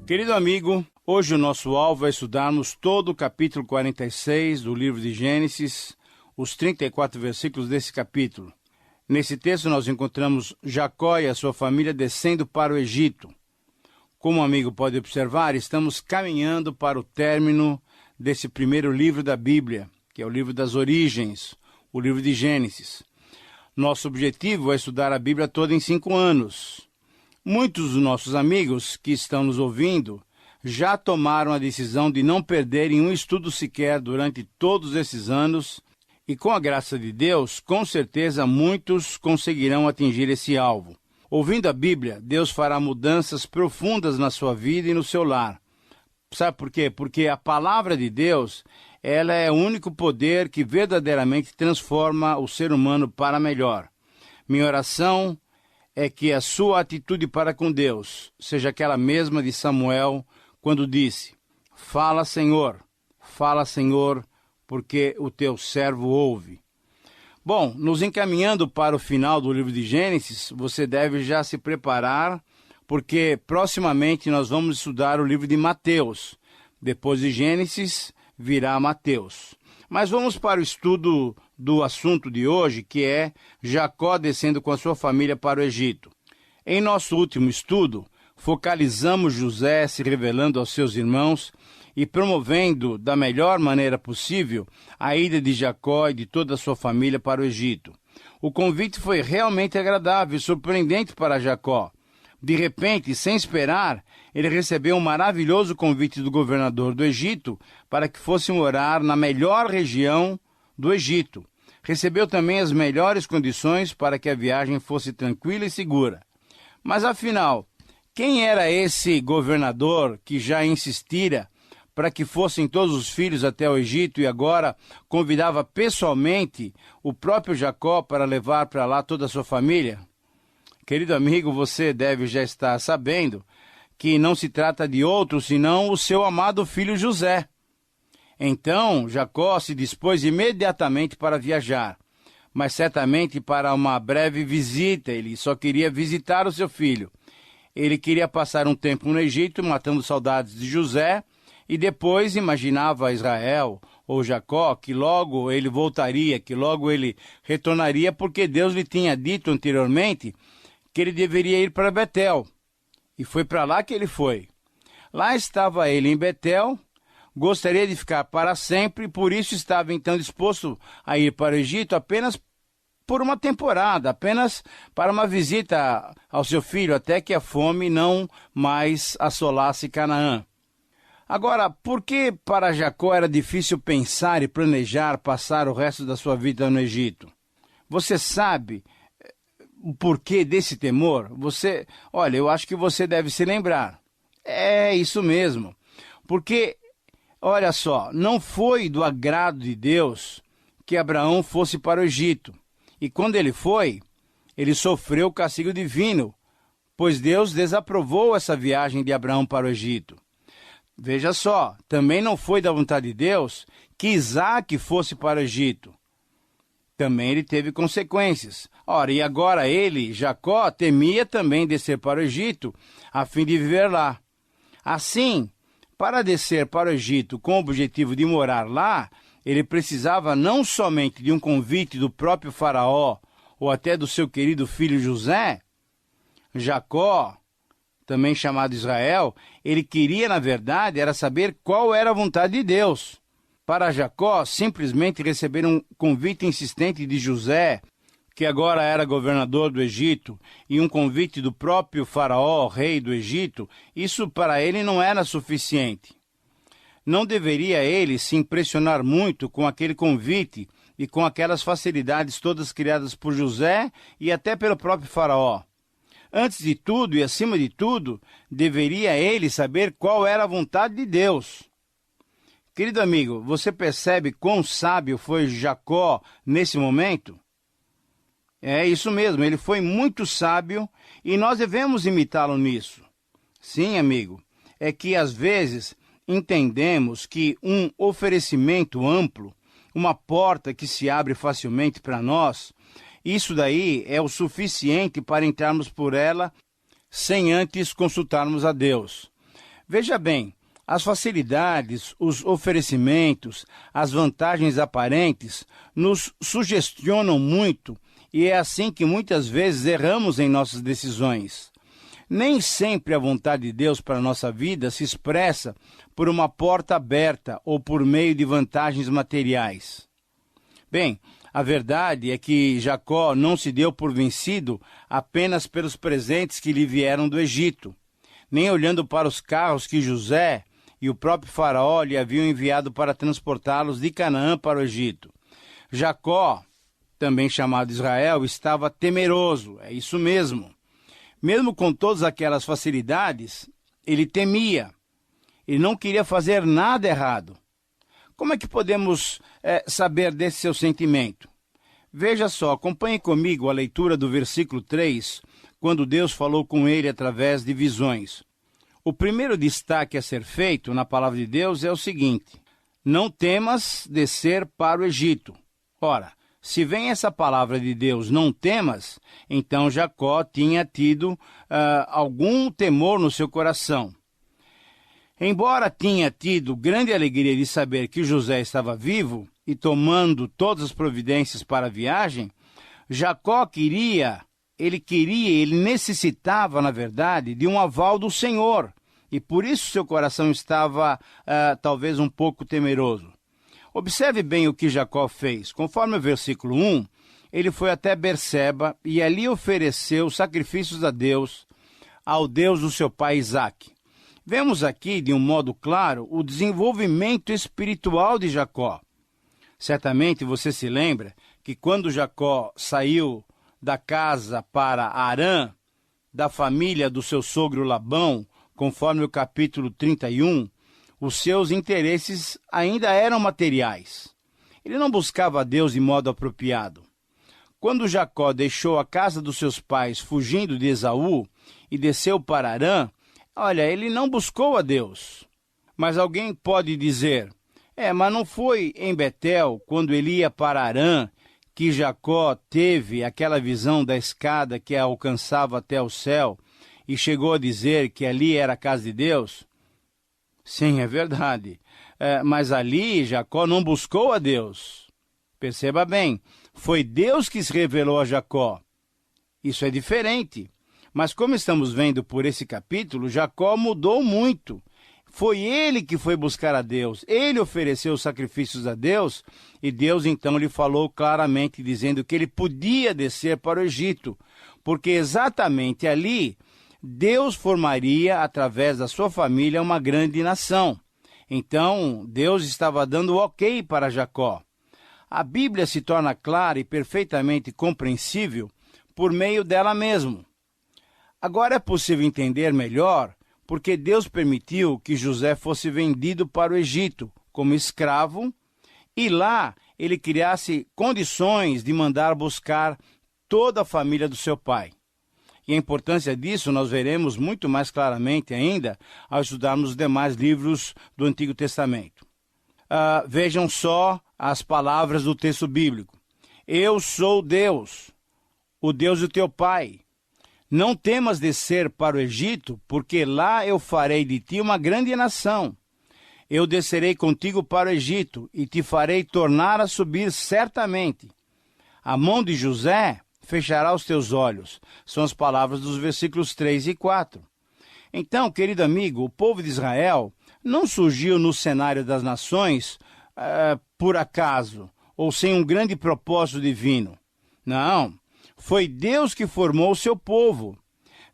Querido amigo, hoje o nosso alvo é estudarmos todo o capítulo 46 do livro de Gênesis, os 34 versículos desse capítulo. Nesse texto nós encontramos Jacó e a sua família descendo para o Egito. Como o amigo pode observar, estamos caminhando para o término desse primeiro livro da Bíblia, que é o livro das origens, o livro de Gênesis. Nosso objetivo é estudar a Bíblia toda em 5 anos. Muitos dos nossos amigos que estão nos ouvindo já tomaram a decisão de não perderem um estudo sequer durante todos esses anos e, com a graça de Deus, com certeza muitos conseguirão atingir esse alvo. Ouvindo a Bíblia, Deus fará mudanças profundas na sua vida e no seu lar. Sabe por quê? Porque a palavra de Deus, ela é o único poder que verdadeiramente transforma o ser humano para melhor. Minha oração é que a sua atitude para com Deus seja aquela mesma de Samuel, quando disse: fala, Senhor, porque o teu servo ouve. Bom, nos encaminhando para o final do livro de Gênesis, você deve já se preparar, porque proximamente nós vamos estudar o livro de Mateus. Depois de Gênesis, virá Mateus. Mas vamos para o estudo do assunto de hoje, que é Jacó descendo com a sua família para o Egito. Em nosso último estudo, focalizamos José se revelando aos seus irmãos e promovendo da melhor maneira possível a ida de Jacó e de toda a sua família para o Egito. O convite foi realmente agradável e surpreendente para Jacó. De repente, sem esperar, ele recebeu um maravilhoso convite do governador do Egito para que fosse morar na melhor região do Egito. Recebeu também as melhores condições para que a viagem fosse tranquila e segura. Mas afinal, quem era esse governador que já insistira para que fossem todos os filhos até o Egito e agora convidava pessoalmente o próprio Jacó para levar para lá toda a sua família? Querido amigo, você deve já estar sabendo que não se trata de outro senão o seu amado filho José. Então, Jacó se dispôs imediatamente para viajar, mas certamente para uma breve visita. Ele só queria visitar o seu filho. Ele queria passar um tempo no Egito, matando saudades de José, e depois imaginava Israel ou Jacó que logo ele voltaria, que logo ele retornaria, porque Deus lhe tinha dito anteriormente que ele deveria ir para Betel. E foi para lá que ele foi. Lá estava ele em Betel, gostaria de ficar para sempre, por isso estava então disposto a ir para o Egito apenas por uma temporada, apenas para uma visita ao seu filho, até que a fome não mais assolasse Canaã. Agora, por que para Jacó era difícil pensar e planejar passar o resto da sua vida no Egito? Você sabe o porquê desse temor? Olha, eu acho que você deve se lembrar. É isso mesmo. Porque, olha só, não foi do agrado de Deus que Abraão fosse para o Egito. E quando ele foi, ele sofreu o castigo divino, pois Deus desaprovou essa viagem de Abraão para o Egito. Veja só, também não foi da vontade de Deus que Isaac fosse para o Egito. Também ele teve consequências. Ora, e agora ele, Jacó, temia também descer para o Egito, a fim de viver lá. Assim, para descer para o Egito com o objetivo de morar lá, ele precisava não somente de um convite do próprio faraó, ou até do seu querido filho José. Jacó, também chamado Israel, ele queria, na verdade, era saber qual era a vontade de Deus. Para Jacó, simplesmente receber um convite insistente de José, que agora era governador do Egito, e um convite do próprio faraó, rei do Egito, isso para ele não era suficiente. Não deveria ele se impressionar muito com aquele convite e com aquelas facilidades todas criadas por José e até pelo próprio faraó. Antes de tudo e acima de tudo, deveria ele saber qual era a vontade de Deus. Querido amigo, você percebe quão sábio foi Jacó nesse momento? É isso mesmo, ele foi muito sábio e nós devemos imitá-lo nisso. Sim, amigo, é que às vezes entendemos que um oferecimento amplo, uma porta que se abre facilmente para nós, isso daí é o suficiente para entrarmos por ela sem antes consultarmos a Deus. Veja bem, as facilidades, os oferecimentos, as vantagens aparentes nos sugestionam muito e é assim que muitas vezes erramos em nossas decisões. Nem sempre a vontade de Deus para a nossa vida se expressa por uma porta aberta ou por meio de vantagens materiais. Bem, a verdade é que Jacó não se deu por vencido apenas pelos presentes que lhe vieram do Egito, nem olhando para os carros que José e o próprio Faraó lhe haviam enviado para transportá-los de Canaã para o Egito. Jacó, também chamado Israel, estava temeroso, é isso mesmo. Mesmo com todas aquelas facilidades, ele temia. Ele não queria fazer nada errado. Como é que podemos saber desse seu sentimento? Veja só, acompanhe comigo a leitura do versículo 3, quando Deus falou com ele através de visões. O primeiro destaque a ser feito na palavra de Deus é o seguinte: não temas descer para o Egito. Ora, se vem essa palavra de Deus, não temas, então Jacó tinha tido algum temor no seu coração. Embora tinha tido grande alegria de saber que José estava vivo e tomando todas as providências para a viagem, Jacó ele necessitava, na verdade, de um aval do Senhor, e por isso seu coração estava talvez um pouco temeroso. Observe bem o que Jacó fez. Conforme o versículo 1, ele foi até Berseba e ali ofereceu sacrifícios a Deus, ao Deus do seu pai Isaque. Vemos aqui, de um modo claro, o desenvolvimento espiritual de Jacó. Certamente você se lembra que quando Jacó saiu da casa para Harã, da família do seu sogro Labão, conforme o capítulo 31, os seus interesses ainda eram materiais. Ele não buscava a Deus de modo apropriado. Quando Jacó deixou a casa dos seus pais fugindo de Esaú e desceu para Harã, ele não buscou a Deus. Mas alguém pode dizer, mas não foi em Betel, quando ele ia para Harã, que Jacó teve aquela visão da escada que a alcançava até o céu e chegou a dizer que ali era a casa de Deus? Sim, é verdade. Mas ali Jacó não buscou a Deus. Perceba bem, foi Deus que se revelou a Jacó. Isso é diferente. Mas como estamos vendo por esse capítulo, Jacó mudou muito. Foi ele que foi buscar a Deus. Ele ofereceu os sacrifícios a Deus e Deus então lhe falou claramente, dizendo que ele podia descer para o Egito, porque exatamente ali Deus formaria, através da sua família, uma grande nação. Então, Deus estava dando ok para Jacó. A Bíblia se torna clara e perfeitamente compreensível por meio dela mesmo. Agora é possível entender melhor porque Deus permitiu que José fosse vendido para o Egito como escravo e lá ele criasse condições de mandar buscar toda a família do seu pai. E a importância disso nós veremos muito mais claramente ainda ao estudarmos os demais livros do Antigo Testamento. Vejam só as palavras do texto bíblico. Eu sou Deus, o Deus do teu pai. Não temas descer para o Egito, porque lá eu farei de ti uma grande nação. Eu descerei contigo para o Egito e te farei tornar a subir certamente. A mão de José fechará os teus olhos. São as palavras dos versículos 3 e 4. Então, querido amigo, o povo de Israel não surgiu no cenário das nações por acaso, ou sem um grande propósito divino. Não, foi Deus que formou o seu povo.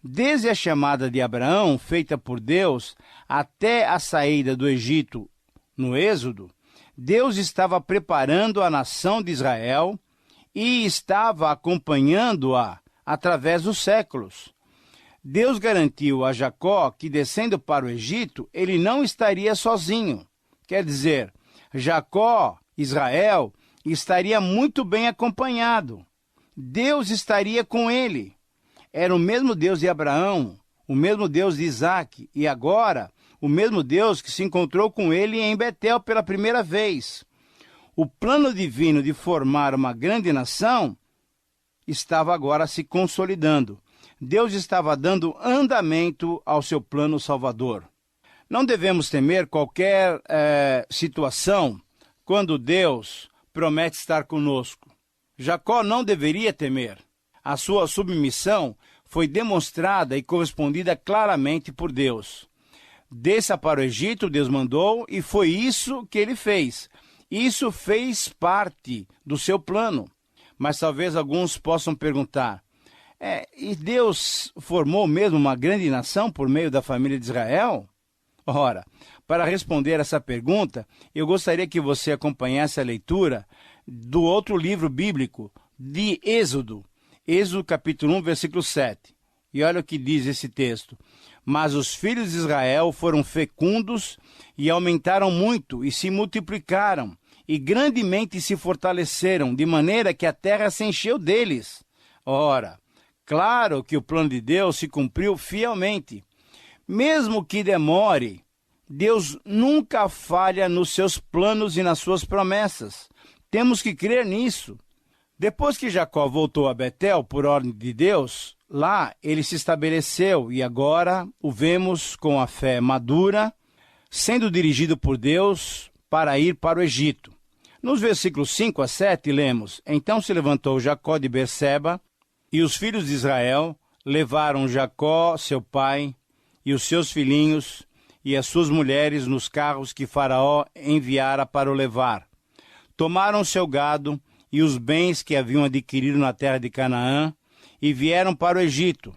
Desde a chamada de Abraão, feita por Deus, até a saída do Egito no Êxodo, Deus estava preparando a nação de Israel e estava acompanhando-a através dos séculos. Deus garantiu a Jacó que, descendo para o Egito, ele não estaria sozinho. Quer dizer, Jacó, Israel, estaria muito bem acompanhado. Deus estaria com ele. Era o mesmo Deus de Abraão, o mesmo Deus de Isaque, e agora o mesmo Deus que se encontrou com ele em Betel pela primeira vez. O plano divino de formar uma grande nação estava agora se consolidando. Deus estava dando andamento ao seu plano salvador. Não devemos temer qualquer situação quando Deus promete estar conosco. Jacó não deveria temer. A sua submissão foi demonstrada e correspondida claramente por Deus. Desça para o Egito, Deus mandou, e foi isso que ele fez. Isso fez parte do seu plano. Mas talvez alguns possam perguntar, e Deus formou mesmo uma grande nação por meio da família de Israel? Ora, para responder essa pergunta, eu gostaria que você acompanhasse a leitura do outro livro bíblico, de Êxodo. Êxodo capítulo 1, versículo 7. E olha o que diz esse texto. Mas os filhos de Israel foram fecundos e aumentaram muito e se multiplicaram e grandemente se fortaleceram, de maneira que a terra se encheu deles. Ora, claro que o plano de Deus se cumpriu fielmente. Mesmo que demore, Deus nunca falha nos seus planos e nas suas promessas. Temos que crer nisso. Depois que Jacó voltou a Betel por ordem de Deus, lá ele se estabeleceu e agora o vemos com a fé madura, sendo dirigido por Deus para ir para o Egito. Nos versículos 5 a 7 lemos, Então se levantou Jacó de Berseba, e os filhos de Israel levaram Jacó, seu pai, e os seus filhinhos e as suas mulheres nos carros que Faraó enviara para o levar. Tomaram seu gado e os bens que haviam adquirido na terra de Canaã e vieram para o Egito,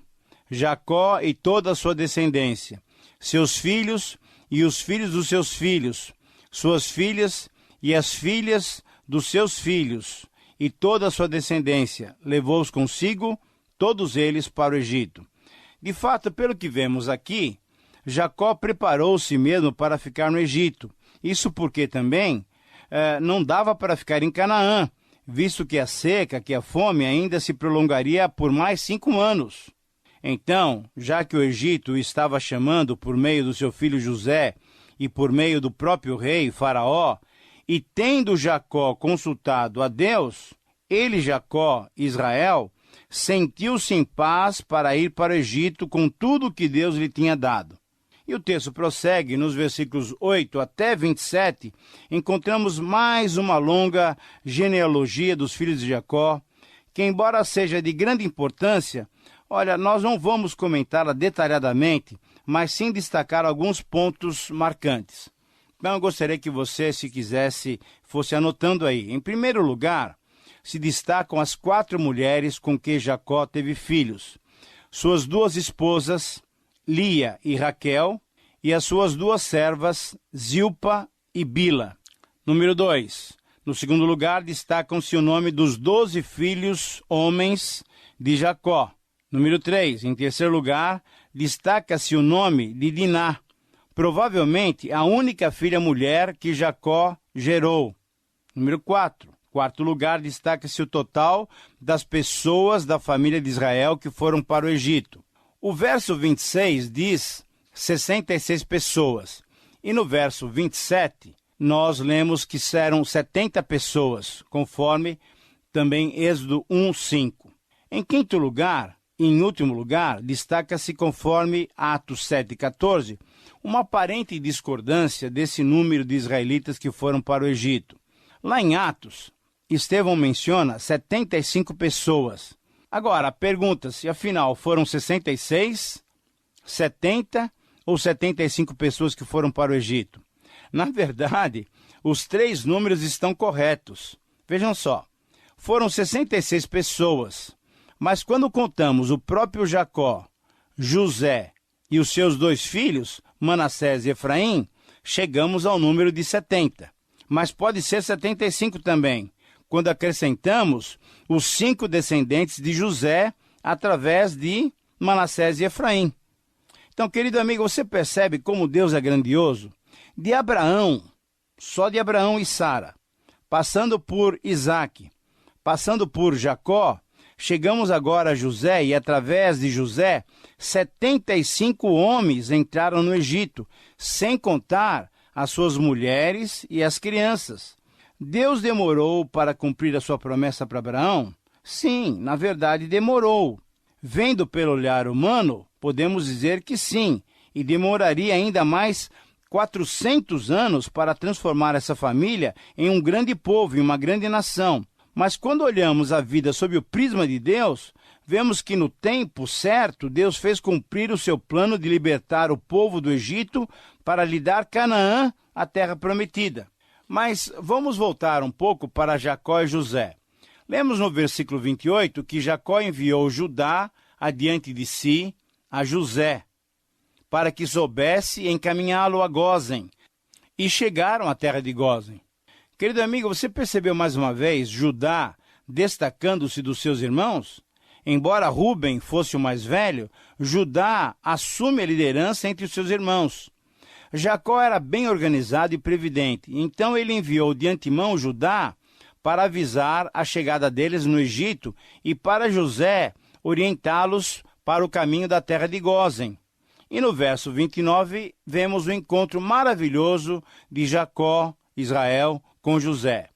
Jacó e toda a sua descendência, seus filhos e os filhos dos seus filhos, suas filhas e as filhas dos seus filhos, e toda a sua descendência, levou-os consigo, todos eles para o Egito. De fato, pelo que vemos aqui, Jacó preparou-se mesmo para ficar no Egito. Isso porque também não dava para ficar em Canaã, visto que a seca, que a fome ainda se prolongaria por mais 5 anos. Então, já que o Egito o estava chamando por meio do seu filho José e por meio do próprio rei Faraó, e tendo Jacó consultado a Deus, ele, Jacó, Israel, sentiu-se em paz para ir para o Egito com tudo o que Deus lhe tinha dado. E o texto prossegue, nos versículos 8 até 27, encontramos mais uma longa genealogia dos filhos de Jacó, que embora seja de grande importância, nós não vamos comentá-la detalhadamente, mas sim destacar alguns pontos marcantes. Então eu gostaria que você, se quisesse, fosse anotando aí. Em primeiro lugar, se destacam as 4 mulheres com que Jacó teve filhos. Suas 2 esposas, Lia e Raquel, e as suas 2 servas, Zilpa e Bila. Número 2. No segundo lugar, destacam-se o nome dos 12 filhos homens de Jacó. Número 3. Em terceiro lugar, destaca-se o nome de Diná, provavelmente a única filha mulher que Jacó gerou. Número 4. Quarto lugar, destaca-se o total das pessoas da família de Israel que foram para o Egito. O verso 26 diz 66 pessoas. E no verso 27, nós lemos que eram 70 pessoas, conforme também Êxodo 1:5. Em quinto lugar, e em último lugar, destaca-se conforme Atos 7:14, uma aparente discordância desse número de israelitas que foram para o Egito. Lá em Atos, Estevão menciona 75 pessoas. Agora, pergunta-se, afinal, foram 66, 70 ou 75 pessoas que foram para o Egito? Na verdade, os 3 números estão corretos. Vejam só, foram 66 pessoas, mas quando contamos o próprio Jacó, José e os seus 2 filhos, Manassés e Efraim, chegamos ao número de 70. Mas pode ser 75 também, quando acrescentamos os 5 descendentes de José através de Manassés e Efraim. Então, querido amigo, você percebe como Deus é grandioso? De Abraão, só de Abraão e Sara, passando por Isaque, passando por Jacó, chegamos agora a José e através de José, 75 homens entraram no Egito, sem contar as suas mulheres e as crianças. Deus demorou para cumprir a sua promessa para Abraão? Sim, na verdade demorou. Vendo pelo olhar humano, podemos dizer que sim, e demoraria ainda mais 400 anos para transformar essa família em um grande povo, em uma grande nação. Mas quando olhamos a vida sob o prisma de Deus, vemos que no tempo certo, Deus fez cumprir o seu plano de libertar o povo do Egito para lhe dar Canaã, a terra prometida. Mas vamos voltar um pouco para Jacó e José. Lemos no versículo 28 que Jacó enviou Judá adiante de si a José, para que soubesse encaminhá-lo a Gósen, e chegaram à terra de Gósen. Querido amigo, você percebeu mais uma vez Judá destacando-se dos seus irmãos? Embora Rúben fosse o mais velho, Judá assume a liderança entre os seus irmãos. Jacó era bem organizado e previdente, então ele enviou de antemão Judá para avisar a chegada deles no Egito e para José orientá-los para o caminho da terra de Gósen. E no verso 29, vemos o encontro maravilhoso de Jacó, Israel, com José.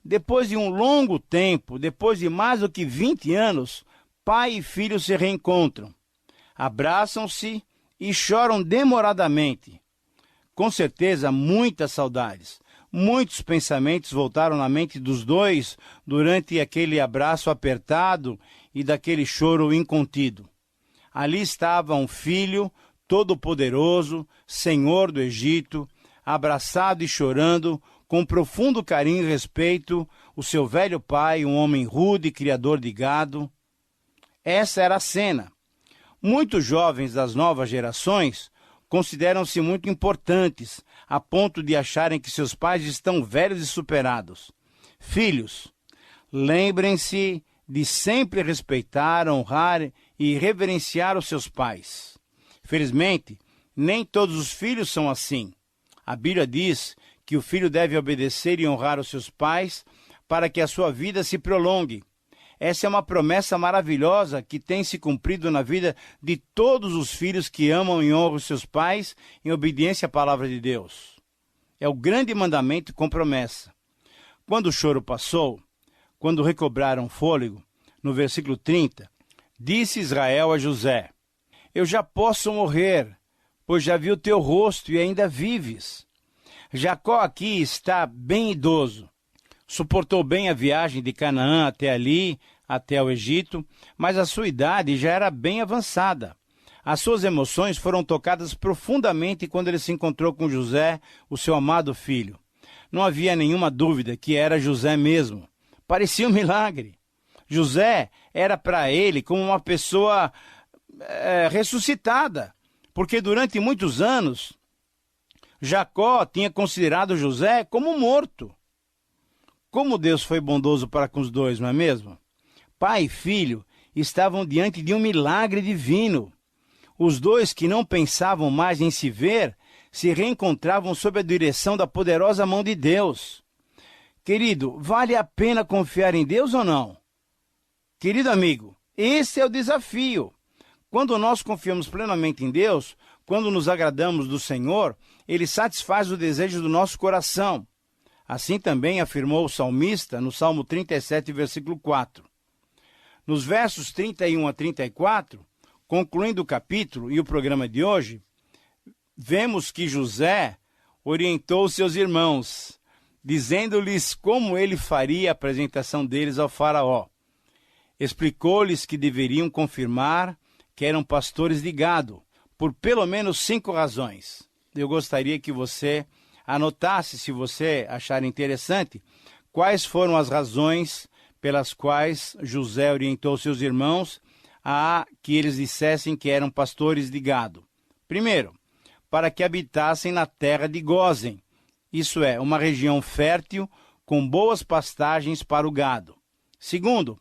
Depois de um longo tempo, depois de mais do que 20 anos, pai e filho se reencontram, abraçam-se e choram demoradamente. Com certeza, muitas saudades, muitos pensamentos voltaram na mente dos dois durante aquele abraço apertado e daquele choro incontido. Ali estava um filho todo-poderoso, senhor do Egito, abraçado e chorando, com profundo carinho e respeito, o seu velho pai, um homem rude, criador de gado. Essa era a cena. Muitos jovens das novas gerações consideram-se muito importantes, a ponto de acharem que seus pais estão velhos e superados. Filhos, lembrem-se de sempre respeitar, honrar e reverenciar os seus pais. Felizmente, nem todos os filhos são assim. A Bíblia diz que o filho deve obedecer e honrar os seus pais para que a sua vida se prolongue. Essa é uma promessa maravilhosa que tem se cumprido na vida de todos os filhos que amam e honram os seus pais em obediência à palavra de Deus. É o grande mandamento com promessa. Quando o choro passou, quando recobraram fôlego, no versículo 30, disse Israel a José: eu já posso morrer, pois já vi o teu rosto e ainda vives. Jacó aqui está bem idoso. Suportou bem a viagem de Canaã até ali, até o Egito, mas a sua idade já era bem avançada. As suas emoções foram tocadas profundamente quando ele se encontrou com José, o seu amado filho. Não havia nenhuma dúvida que era José mesmo. Parecia um milagre. José era para ele como uma pessoa ressuscitada, porque durante muitos anos Jacó tinha considerado José como morto. Como Deus foi bondoso para com os dois, não é mesmo? Pai e filho estavam diante de um milagre divino. Os dois que não pensavam mais em se ver, se reencontravam sob a direção da poderosa mão de Deus. Querido, vale a pena confiar em Deus ou não? Querido amigo, esse é o desafio. Quando nós confiamos plenamente em Deus, quando nos agradamos do Senhor, Ele satisfaz o desejo do nosso coração. Assim também afirmou o salmista no Salmo 37, versículo 4. Nos versos 31 a 34, concluindo o capítulo e o programa de hoje, vemos que José orientou seus irmãos, dizendo-lhes como ele faria a apresentação deles ao faraó. Explicou-lhes que deveriam confirmar que eram pastores de gado, por pelo menos 5 razões. Eu gostaria que você anotasse, se você achar interessante, quais foram as razões pelas quais José orientou seus irmãos a que eles dissessem que eram pastores de gado. Primeiro, para que habitassem na terra de Gósen, isso é, uma região fértil com boas pastagens para o gado. Segundo,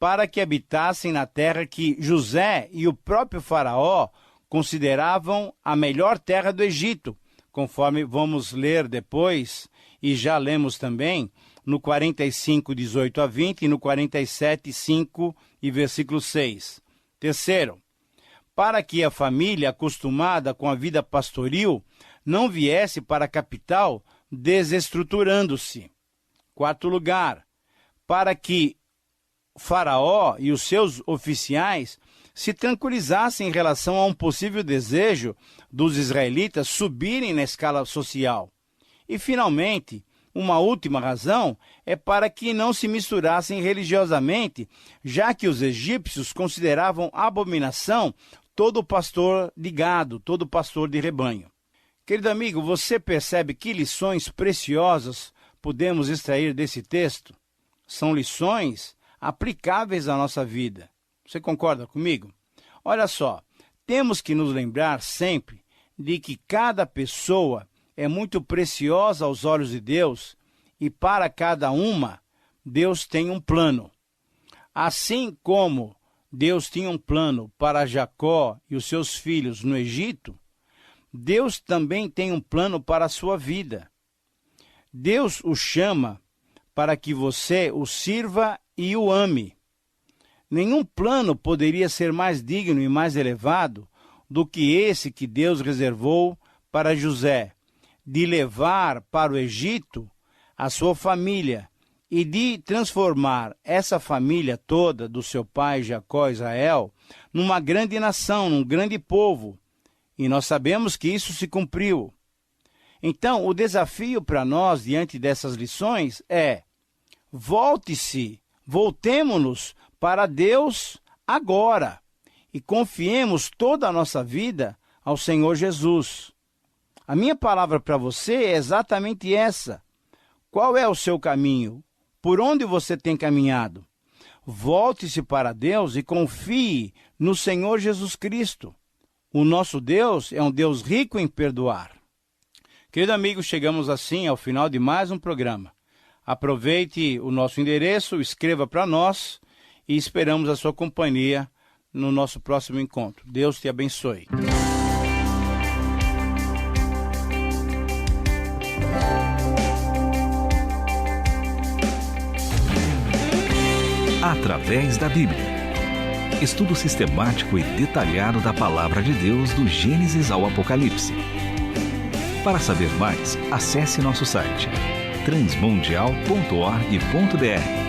para que habitassem na terra que José e o próprio faraó consideravam a melhor terra do Egito, conforme vamos ler depois, e já lemos também, no 45, 18 a 20, e no 47, 5 e versículo 6. Terceiro, para que a família acostumada com a vida pastoril não viesse para a capital desestruturando-se. Quarto lugar, para que Faraó e os seus oficiais se tranquilizasse em relação a um possível desejo dos israelitas subirem na escala social. E, finalmente, uma última razão é para que não se misturassem religiosamente, já que os egípcios consideravam abominação todo pastor de gado, todo pastor de rebanho. Querido amigo, você percebe que lições preciosas podemos extrair desse texto? São lições aplicáveis à nossa vida. Você concorda comigo? Olha só, temos que nos lembrar sempre de que cada pessoa é muito preciosa aos olhos de Deus e para cada uma, Deus tem um plano. Assim como Deus tinha um plano para Jacó e os seus filhos no Egito, Deus também tem um plano para a sua vida. Deus o chama para que você o sirva e o ame. Nenhum plano poderia ser mais digno e mais elevado do que esse que Deus reservou para José, de levar para o Egito a sua família e de transformar essa família toda do seu pai Jacó, Israel, numa grande nação, num grande povo. E nós sabemos que isso se cumpriu. Então, o desafio para nós, diante dessas lições, é: voltemo-nos para Deus agora e confiemos toda a nossa vida ao Senhor Jesus. A minha palavra para você é exatamente essa. Qual é o seu caminho? Por onde você tem caminhado? Volte-se para Deus e confie no Senhor Jesus Cristo. O nosso Deus é um Deus rico em perdoar. Querido amigo, chegamos assim ao final de mais um programa. Aproveite o nosso endereço, escreva para nós e esperamos a sua companhia no nosso próximo encontro. Deus te abençoe. Através da Bíblia. Estudo sistemático e detalhado da Palavra de Deus do Gênesis ao Apocalipse. Para saber mais, acesse nosso site transmundial.org.br.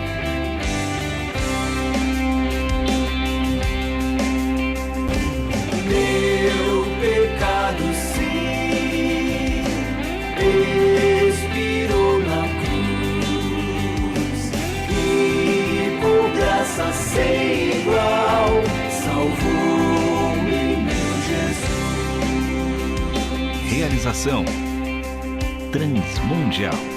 Meu pecado sim expirou na cruz e por graça sem igual salvou-me meu Jesus. Realização Transmundial.